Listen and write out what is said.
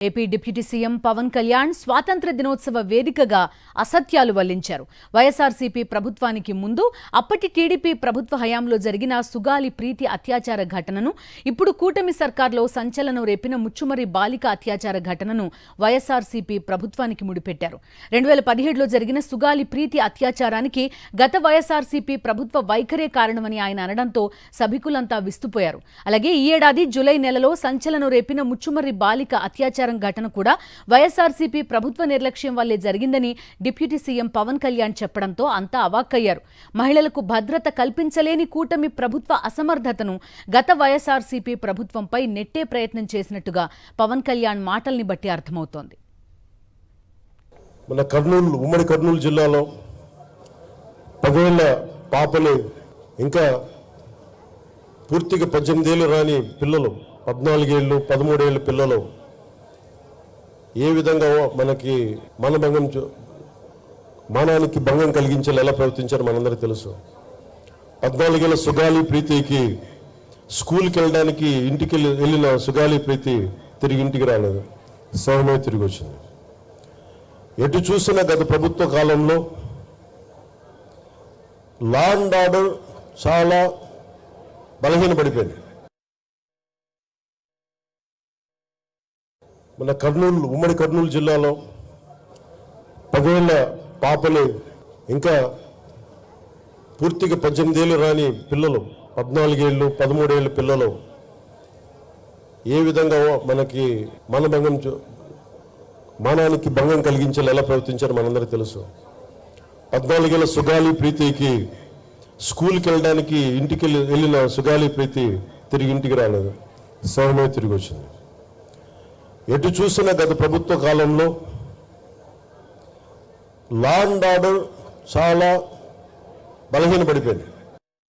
AP deputy CM Pawan Kalyan స్వాతంత్ర దినోత్సవ వేదికగా అసత్యాలు వల్లించారు. వైఎస్ఆర్సీపీ ప్రభుత్వానికి ముందు అప్పటి టీడీపీ ప్రభుత్వ హయాంలో జరిగిన సుగాలి ప్రీతి అత్యాచార ఘటనను, ఇప్పుడు కూటమి సర్కార్లో సంచలనం రేపిన ముచ్చుమర్రి బాలిక అత్యాచార ఘటనను వైఎస్ఆర్సీపీ ప్రభుత్వానికి ముడిపెట్టారు. 2017లో జరిగిన సుగాలి ప్రీతి అత్యాచారానికి గత వైఎస్ఆర్సీపీ ప్రభుత్వ వైఖరే కారణమని ఆయన అనడంతో సభికులంతా విస్తుపోయారు. అలాగే ఈ ఏడాది జూలై నెలలో సంచలనం రేపిన ముచ్చుమర్రి బాలిక అత్యాచార ఘటన కూడా వైఎస్ఆర్సీపీ ప్రభుత్వ నిర్లక్ష్యం వల్లే జరిగిందని డిప్యూటీ సీఎం పవన్ కళ్యాణ్ చెప్పడంతో అంతా అవాక్కయ్యారు. మహిళలకు భద్రత కల్పించలేని కూటమి ప్రభుత్వ అసమర్థతను గత వైఎస్ఆర్సీపీ ప్రభుత్వంపై నెట్టే ప్రయత్నం చేసినట్టుగా పవన్ కళ్యాణ్ మాటల్ని బట్టి అర్థమవుతోంది. మన ఉమ్మడి కర్నూలు జిల్లాలో 10 ఏళ్ల పాపలు, ఇంకా పూర్తిగా 18 ఏళ్ళు రాని పిల్లలు, 14 ఏళ్ళు 13 ఏళ్ళ పిల్లలు ఏ విధంగా మనకి మానానికి భంగం కలిగించేలా ఎలా ప్రవర్తించారో మనందరికీ తెలుసు. 14 ఏళ్ళ సుగాలి ప్రీతికి స్కూల్కి వెళ్ళడానికి ఇంటికి వెళ్ళిన సుగాలి ప్రీతి తిరిగి ఇంటికి రాలేదు, శవమే తిరిగి వచ్చింది. ఎటు చూసినా గత ప్రభుత్వ కాలంలో లా అండ్ ఆర్డర్ చాలా బలహీనపడిపోయింది. మన ఉమ్మడి కర్నూలు జిల్లాలో 10 ఏళ్ల పాపలు, ఇంకా పూర్తిగా 18 ఏళ్ళు రాని పిల్లలు, 14 ఏళ్ళు 13 ఏళ్ళ పిల్లలు ఏ విధంగా మనకి మానానికి భంగం కలిగించేలా ఎలా ప్రవర్తించారో మనందరికీ తెలుసు. 14 ఏళ్ళ సుగాలి ప్రీతికి స్కూల్కి వెళ్ళడానికి ఇంటికి వెళ్ళిన సుగాలి ప్రీతి తిరిగి ఇంటికి రాలేదు, శవమే తిరిగి వచ్చింది. ఎటు చూసినా గత ప్రభుత్వ కాలంలో లా అండ్ ఆర్డర్ చాలా బలహీనపడిపోయింది.